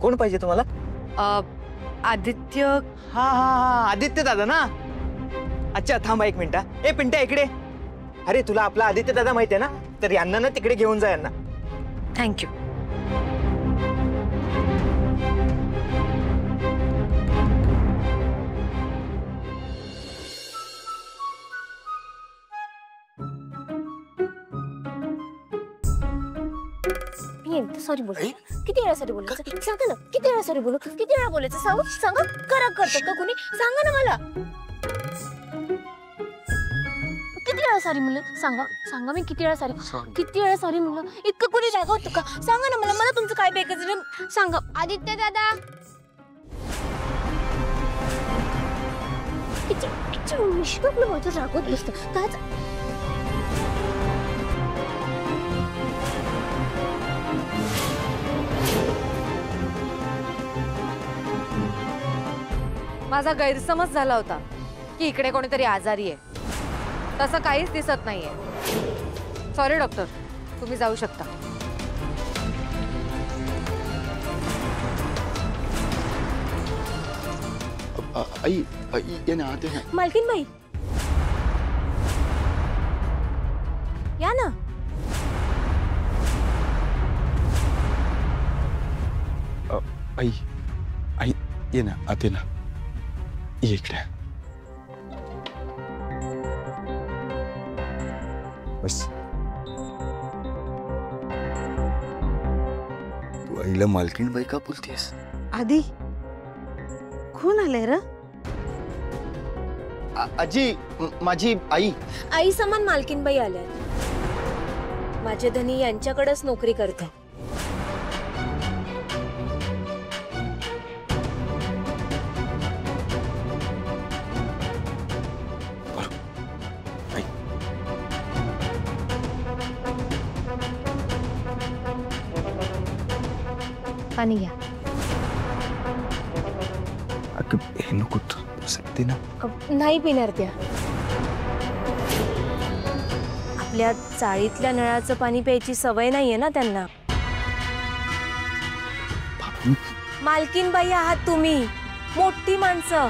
कोण पाहिजे तुम्हाला? आदित्य. हा हा हा, आदित्य दादा ना. अच्छा थांबा एक मिनिट. ए पिंट्या इकडे. अरे तुला आपला आदित्य दादा माहिती आहे ना, तर यांना ना तिकडे घेऊन जा यांना. थँक्यू. सॉरी बोल. किती वेळा सॉरी बोलायचं सांगा ना. किती वेळा सॉरी बोलू. किती वेळा बोलायचं सांगू. सांगा. करा करतात का कुणी. सांगा ना मला. किती वेळा सॉरी म्हणलं सांगा. सांगा मी किती वेळा सॉरी. किती वेळा सॉरी म्हणलं. इतकं कुणी रागवतं का. सांगा ना मला. मला तुमचं काय बेकायचं सांगा. आदित्य दादा. किती किती विश्वास माझं रागवत बसतं काच. माझा गैरसमज झाला होता की इकडे कोणीतरी आजारी आहे. तसं काहीच दिसत नाहीये. सॉरी डॉक्टर, तुम्ही जाऊ शकता. आई ये ना आते हैं. मालकीन बाई या ना. आई आई ये ना आते ना. ये इकडे. बस. तू आईला मालकीण बाई का बोलतेस? आधी कोण आलंय र? आजी माझी आई. आई समान मालकीन बाई आल्या. माझे धनी यांच्याकडेच नोकरी करते. पाणी घ्या. हे नको सकते ना. नाही पिणार त्या. आपल्या चाळीतल्या नळाचं पाणी प्यायची सवय नाहीये ना त्यांना. मालकीनबाई आहात तुम्ही. मोठी माणसं.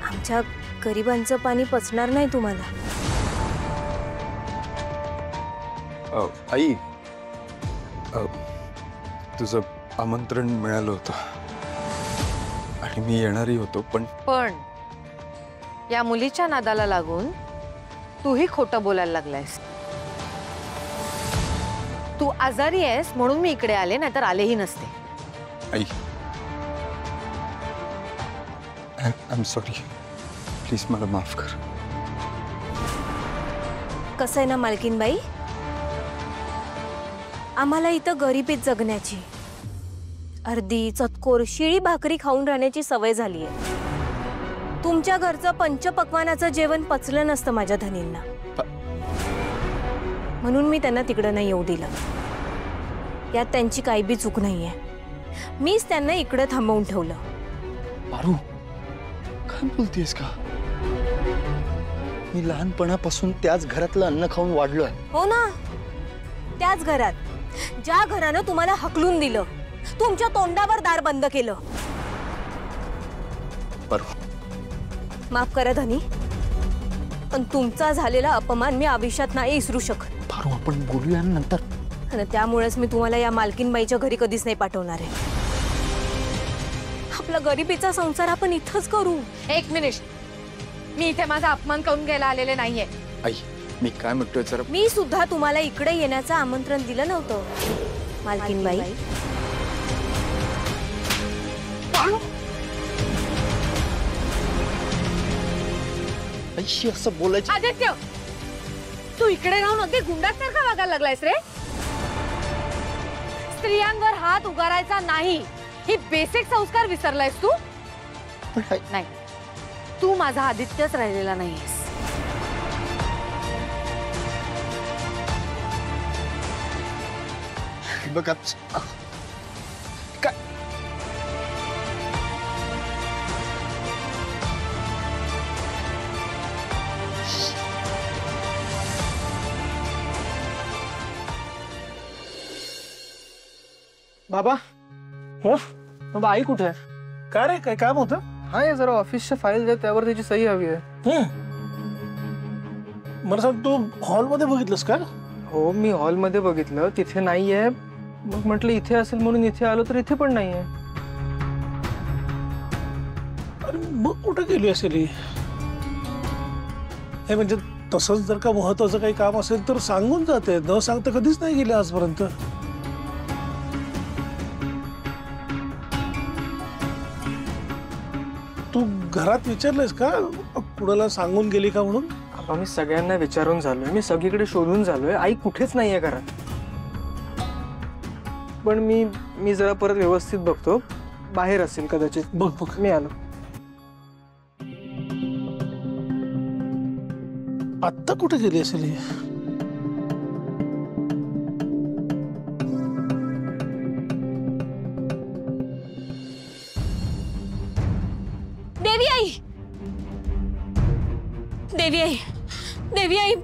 आमच्या गरिबांचं पाणी पचणार नाही तुम्हाला. आई तुझं आमंत्रण मिळालं होतं आणि मी येणारही होतो, पण या मुलीच्या नादाला लागून तूही खोटं बोलायला लागलायस. तू आजारी आहेस म्हणून मी इकडे आले, नाहीतर आलेही नसते. आई आय एम सॉरी. प्लीज मला माफ कर. कसं आहे ना मालकीनबाई, आम्हाला इथं गरिबीत जगण्याची, अर्धी चतकोर शिळी भाकरी खाऊन राहण्याची सवय झाली आहे. तुमच्या घरचं पंचपक्वानाचं जेवण पचलं नसतं माझ्या धनींना, म्हणून मी त्यांना तिकडं नाही येऊ दिलं. यात त्यांची काही बी चूक नाहीये. मीच त्यांना इकडं थांबवून ठेवलं. पारू, काय बोलतेस का? मी लहानपणापासून त्याच घरातलं अन्न खाऊन वाढलोय. हो ना, त्याच घरात, ज्या घरानं तुम्हाला हकलून दिलं, तुमच्या तोंडावर दार बंद केलं. पारू, माफ करा धनी, पण तुमचा झालेला अपमान मी आयुष्यात नाही विसरू शकत. पारू, आपण बोलूया नंतर. आणि त्यामुळेच मी तुम्हाला या मालकीनबाईच्या घरी कधीच नाही पाठवणार आहे. आपला गरिबीचा संसार आपण इथंच करू. एक मिनिट, मी इथे माझा अपमान करून घ्यायला आलेले नाहीये. आई, मी काय म्हणतोय जरा. मी सुद्धा तुम्हाला इकडे येण्याचं आमंत्रण दिलं नव्हतं मालकीनबाई. आई, असं बोलायचं? आदित्य, तू इकडे राहून अगदी गुंडासारखा वागायला लागलायस रे. स्त्रियांवर हात उगारायचा नाही, ही बेसिक संस्कार विसरलायस तू. नाही, तू माझा आदित्यच राहिलेला नाहीस. बघा काय बाबा, हो मग आई कुठे आहे? काय रे काय काम होतं? हा ये जरा ऑफिसच्या फाईल आहेत त्यावर त्याची सही हवी आहे. मला सांग तू हॉलमध्ये बघितलंस का? हो मी हॉलमध्ये बघितलं तिथे नाहीये. मग म्हटलं इथे असेल म्हणून इथे आलो तर इथे पण नाहीये. अरे मग कुठे गेली असेल ही? हे म्हणजे तसंच जर का महत्वाचं काही काम असेल तर सांगून जाते, न सांगता कधीच नाही गेले आजपर्यंत. तू घरात विचारलंस का कुणाला सांगून गेली का म्हणून? आता मी सगळ्यांना विचारून झालोय, मी सगळीकडे शोधून झालोय, आई कुठेच नाहीये घरात. पण मी जरा परत व्यवस्थित बघतो, बाहेर असेल कदाचित. बघ बघ. मी आलो. आत्ता कुठे गेली असेल ही? देवी आई, देवी आई, देवी आई,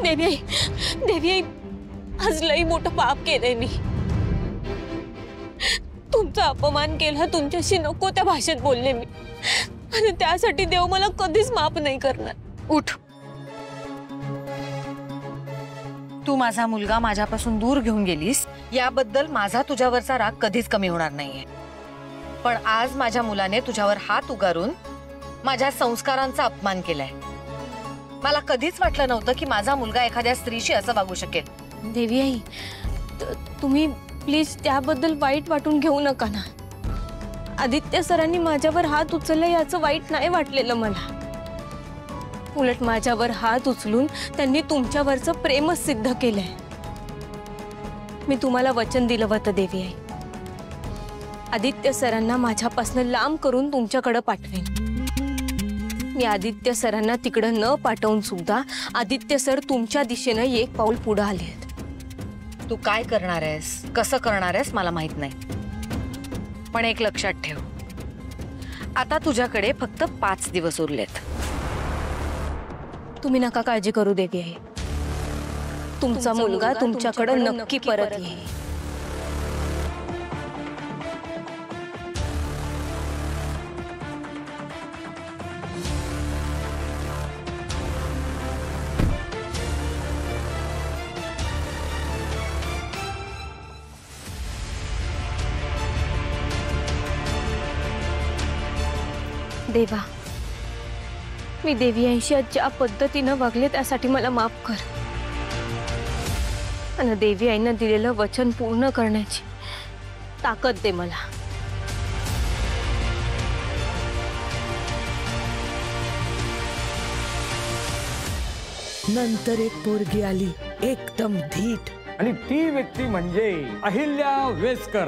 देवी आई, देवी आई, आज लई मोठं पाप केलंय मी. तुमचा अपमान केला, तुमच्याशी नको त्या भाषेत बोलले मी, आणि त्यासाठी देव मला कधीच माफ नाही करणार. उठ. तू माझा मुलगा माझ्यापासून दूर घेऊन गेलीस याबद्दल माझा तुझ्यावरचा राग कधीच कमी होणार नाहीये. पण आज माझ्या मुलाने तुझ्यावर हात उगारून माझ्या संस्कारांचा अपमान केलाय. मला कधीच वाटलं नव्हतं की माझा मुलगा एखाद्या स्त्रीशी असं वागू शकेल. देवी आई, तुम्ही प्लीज त्याबद्दल वाईट वाटून घेऊ नका ना. आदित्य सरांनी माझ्यावर हात उचलला याचं वाईट नाही वाटलेलं मला. उलट माझ्यावर हात उचलून त्यांनी तुमच्यावरचं प्रेमच सिद्ध केलंय. मी तुम्हाला वचन दिलं होतं देवी आई, आदित्य सरांना माझ्यापासून लांब करून तुमच्याकडे पाठवेन. मी आदित्य सरांना तिकडं न पाठवून सुद्धा आदित्य सर तुमच्या दिशेनं एक पाऊल पुढे आलेत. तू काय करणार आहेस, कसं करणार आहेस मला माहित नाही, पण एक लक्षात ठेव, आता तुझ्याकडे फक्त 5 दिवस उरलेत. तुम्ही नका काळजी करू देवी आई, तुमचा मुलगा तुमच्याकडे नक्की परत येईल. देवा, मी देवी आईशी ज्या पद्धतीनं वागले त्यासाठी मला माफ कर, आणि देवी आईनं दिलेलं वचन पूर्ण करण्याची ताकद दे मला. नंतर एक पोरगी आली एकदम धीट, आणि ती व्यक्ती म्हणजे अहिल्या वेसकर.